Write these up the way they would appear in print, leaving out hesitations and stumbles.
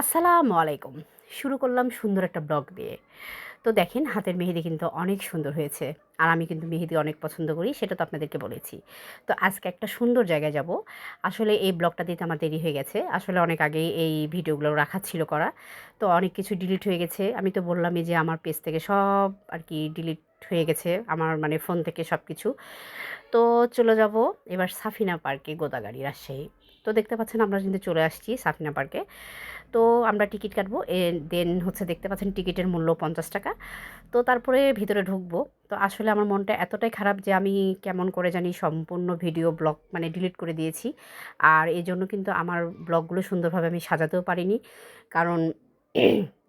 আসসালামু আলাইকুম। শুরু করলাম সুন্দর একটা ব্লগ দিয়ে। তো দেখেন হাতের মেহেদি কিন্তু অনেক সুন্দর হয়েছে। আর আমি কিন্তু মেহেদি অনেক পছন্দ করি, সেটা তো আপনাদেরকে বলেছি। তো আজকে একটা সুন্দর জায়গায় যাব। আসলে এই ব্লগটা দিতে আমার দেরি হয়ে গেছে। আসলে অনেক আগেই এই ভিডিওগুলো রাখা ছিল করা। তো অনেক কিছু ডিলিট হয়ে গেছে। আমি তো বললামই যে আমার পেজ থেকে সব আর কি ডিলিট হয়ে গেছে। আমার মানে ফোন থেকে সবকিছু। তো চলে যাব এবার সাফিনা পার্কে, গোদাগাড়ি, রাজশাহী। তো দেখতে পাচ্ছেন আমরা কিন্তু চলে আসছি সাফিনা পার্কে। তো আমরা টিকিট কাটবো, দেন হচ্ছে দেখতে পাচ্ছেন টিকিটের মূল্য 50 টাকা। তো তারপরে ভিতরে ঢুকবো। তো আসলে আমার মনটা এতটাই খারাপ যে আমি কেমন করে জানি সম্পূর্ণ ভিডিও ব্লগ মানে ডিলিট করে দিয়েছি। আর এই জন্য কিন্তু আমার ব্লগগুলো সুন্দরভাবে আমি সাজাতেও পারিনি। কারণ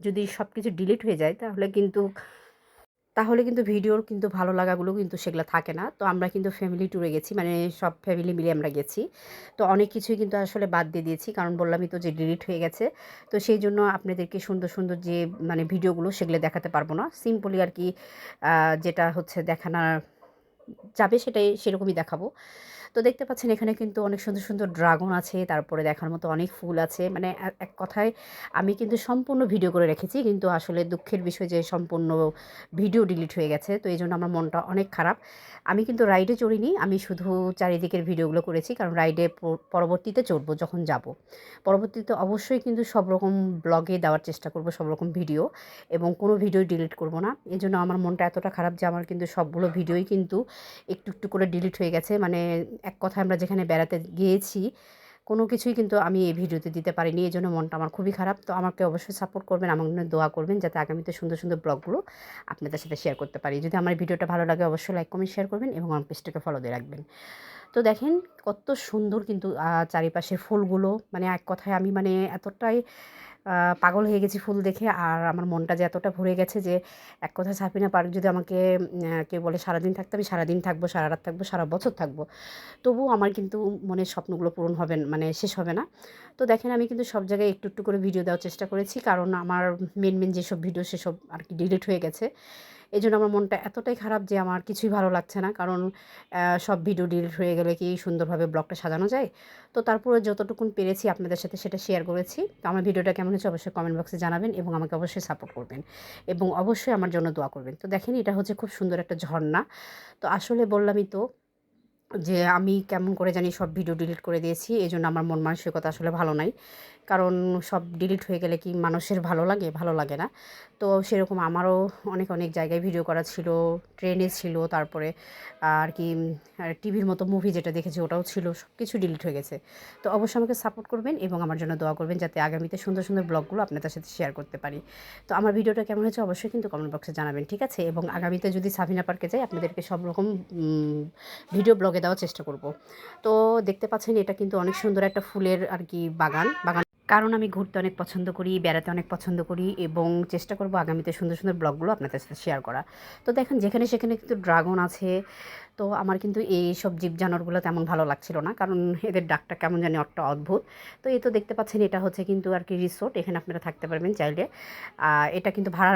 যদি সব কিছু ডিলিট হয়ে যায় তাহলে কিন্তু ভিডিওর কিন্তু ভালো লাগাগুলো কিন্তু সেগুলো থাকে না। তো আমরা কিন্তু ফ্যামিলি ট্যুরে গেছি, মানে সব ফ্যামিলি মিলে আমরা গেছি। তো অনেক কিছুই কিন্তু আসলে বাদ দিয়ে দিয়েছি, কারণ বললামই তো যে ডিলিট হয়ে গেছে। তো সেই জন্য আপনাদেরকে সুন্দর সুন্দর যে মানে ভিডিওগুলো সেগুলো দেখাতে পারবো না, সিম্পলি আর কি যেটা হচ্ছে দেখানো যাবে সেটাই সেরকমই দেখাবো। তো দেখতে পাচ্ছেন এখানে কিন্তু অনেক সুন্দর সুন্দর ড্রাগন আছে, তারপরে দেখার মতো অনেক ফুল আছে, মানে এক কথায় আমি কিন্তু সম্পূর্ণ ভিডিও করে রেখেছি, কিন্তু আসলে দুঃখের বিষয় যে সম্পূর্ণ ভিডিও ডিলিট হয়ে গেছে। তো এই জন্য আমার মনটা অনেক খারাপ। আমি কিন্তু রাইডে চড়িনি, আমি শুধু চারিদিকের ভিডিওগুলো করেছি, কারণ রাইডে পরবর্তীতে চড়বো যখন যাব। পরবর্তীতে অবশ্যই কিন্তু সব রকম ব্লগে দেওয়ার চেষ্টা করব, সব রকম ভিডিও, এবং কোনো ভিডিও ডিলিট করব না। এই জন্য আমার মনটা এতটা খারাপ যে আমার কিন্তু সবগুলো ভিডিওই কিন্তু একটু একটু করে ডিলিট হয়ে গেছে। মানে এক কথায় আমরা যেখানে বেড়াতে গিয়েছি কোনো কিছুই কিন্তু আমি এই ভিডিওতে দিতে পারিনি। এই জন্য মনটা আমার খুবই খারাপ। তো আমাকে অবশ্যই সাপোর্ট করবেন, আমার জন্য দোয়া করবেন, যাতে আগামীতে সুন্দর সুন্দর ব্লগগুলো আপনাদের সাথে শেয়ার করতে পারি। যদি আমার ভিডিওটা ভালো লাগে অবশ্যই লাইক কমেন্ট শেয়ার করবেন এবং আমার পেজটাকে ফলো দিয়ে রাখবেন। তো দেখেন কত সুন্দর কিন্তু চারিপাশের ফুলগুলো, মানে এক কথায় আমি মানে এতটাই পাগল হয়ে গেছি ফুল দেখে। আর আমার মনটা যে এতটা ভরে গেছে যে এক কথায় সাফিনা পার্ক যদি আমাকে কেউ বলে সারাদিন থাকতে, আমি সারাদিন থাকবো, সারা রাত থাকবো, সারা বছর থাকবো, তবুও আমার কিন্তু মনের স্বপ্নগুলো পূরণ হবে মানে শেষ হবে না। তো দেখেন আমি কিন্তু সব জায়গায় একটু একটু করে ভিডিও দেওয়ার চেষ্টা করেছি, কারণ আমার মেন যেসব ভিডিও সেসব আর কি ডিলিট হয়ে গেছে। এই জন্য আমার মনটা এতটাই খারাপ যে আমার কিছুই ভালো লাগছে না, কারণ সব ভিডিও ডিলিট হয়ে গেলে কি সুন্দরভাবে ব্লগটা সাজানো যায়। তো তারপরে যতটুকুন পেরেছি আপনাদের সাথে সেটা শেয়ার করেছি। তো আমার ভিডিওটা কেমন হয়েছে অবশ্যই কমেন্ট বক্সে জানাবেন এবং আমাকে অবশ্যই সাপোর্ট করবেন এবং অবশ্যই আমার জন্য দোয়া করবেন। তো দেখেন এটা হচ্ছে খুব সুন্দর একটা ঝর্ণা। তো আসলে বললামই তো যে আমি কেমন করে জানি সব ভিডিও ডিলিট করে দিয়েছি। এজন্য আমার মন মানসিকতা আসলে ভালো নাই। কারণ সব ডিলিট হয়ে গেলে কি মানুষের ভালো লাগে? ভালো লাগে না। তো সেরকম আমারও অনেক, অনেক জায়গায় ভিডিও করা ছিল, ট্রেনে ছিল, তারপরে আর কি টিভির মতো মুভি যেটা দেখেছি ওটাও ছিল। সবকিছু ডিলিট হয়ে গেছে। তো অবশ্যই আমাকে সাপোর্ট করবেন এবং আমার জন্য দোয়া করবেন, যাতে আগামীতে সুন্দর, সুন্দর ব্লগগুলো আপনাদের সাথে শেয়ার করতে পারি। তো আমার ভিডিওটা কেমন হয়েছে অবশ্যই কিন্তু কমেন্ট বক্সে জানাবেন, ঠিক আছে? এবং আগামীতে যদি সাফিনা পার্কে যাই আপনাদেরকে সব রকম ভিডিও ব্লগে দেওয়ার চেষ্টা করব। তো দেখতে পাচ্ছেন এটা কিন্তু অনেক সুন্দর একটা ফুলের আর কি বাগান। কারণ আমি ঘুরতে অনেক পছন্দ করি, বেড়াতে অনেক পছন্দ করি এবং চেষ্টা করব আগামীতে সুন্দর, সুন্দর ব্লগগুলো আপনাদের সাথে শেয়ার করা। তো দেখেন যেখানে সেখানে কিন্তু ড্রাগন আছে। তো আমার কিন্তু এইসব জীব-জানোয়ারগুলো তেমন ভালো লাগছিল না। কারণ এদের ডাকটা কেমন জানি একটা অদ্ভুত। তো এই তো দেখতে পাচ্ছেন এটা হচ্ছে কিন্তু আর কি রিসোর্ট। এখানে আপনারা থাকতে পারবেন চাইলে। এটা কিন্তু ভাড়া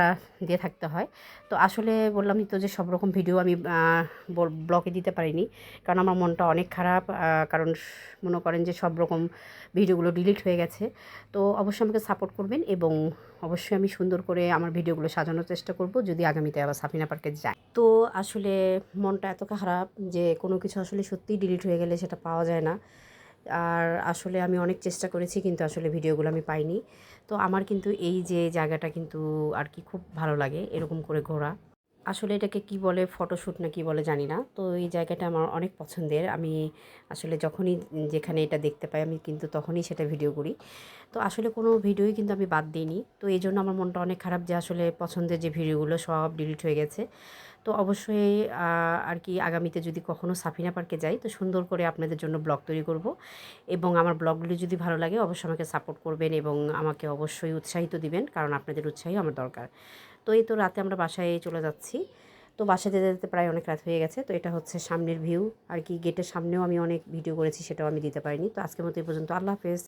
দিয়ে থাকতে হয়। তো আসলে বললামই তো যে সব রকম ভিডিও আমি ব্লগে দিতে পারিনি। কারণ আমার মনটা অনেক খারাপ। কারণ মনে করেন যে সব রকম ভিডিওগুলো ডিলিট হয়ে গেছে। তো অবশ্যই আমাকে সাপোর্ট করবেন এবং অবশ্যই আমি সুন্দর করে আমার ভিডিওগুলো সাজানোর চেষ্টা করব যদি আগামীতে আবার সাফিনা পার্কে যাই। তো আসলে মনটা এত খারাপ যে কোনো কিছু আসলে সত্যিই ডিলিট হয়ে গেলে সেটা পাওয়া যায় না। আর আসলে আমি অনেক চেষ্টা করেছি, কিন্তু আসলে ভিডিওগুলো আমি পাইনি। তো আমার কিন্তু এই যে জায়গাটা কিন্তু আর কি খুব ভালো লাগে এরকম করে ঘোরা। আসলে এটাকে কি বলে, ফটোশ্যুট না কি বলে জানি না। তো এই জায়গাটা আমার অনেক পছন্দের। আমি আসলে যখনই যেখানে এটা দেখতে পাই আমি কিন্তু তখনই সেটা ভিডিও করি। তো আসলে কোনো ভিডিওই কিন্তু আমি বাদ দিইনি। তো এইজন্য আমার মনটা অনেক খারাপ যে আসলে পছন্দের যে ভিডিওগুলো সব ডিলিট হয়ে গেছে। তো অবশ্যই আর কি আগামীতে যদি কখনো সাফিনা পার্কে যাই তো সুন্দর করে আপনাদের জন্য ব্লগ তৈরি করব এবং আমার ব্লগগুলি যদি ভালো লাগে অবশ্যই আমাকে সাপোর্ট করবেন এবং আমাকে অবশ্যই উৎসাহিত দিবেন, কারণ আপনাদের উৎসাহই আমার দরকার। তো এই তো রাতে আমরা বাসায় চলে যাচ্ছি। তো বাসায় যেতে যেতে প্রায় অনেক রাত হয়ে গেছে। তো এটা হচ্ছে সামনের ভিউ আর কি, গেটের সামনেও আমি অনেক ভিডিও করেছি, সেটাও আমি দিতে পারিনি। তো আজকের মতো এই পর্যন্ত। আল্লাহ হাফেজ।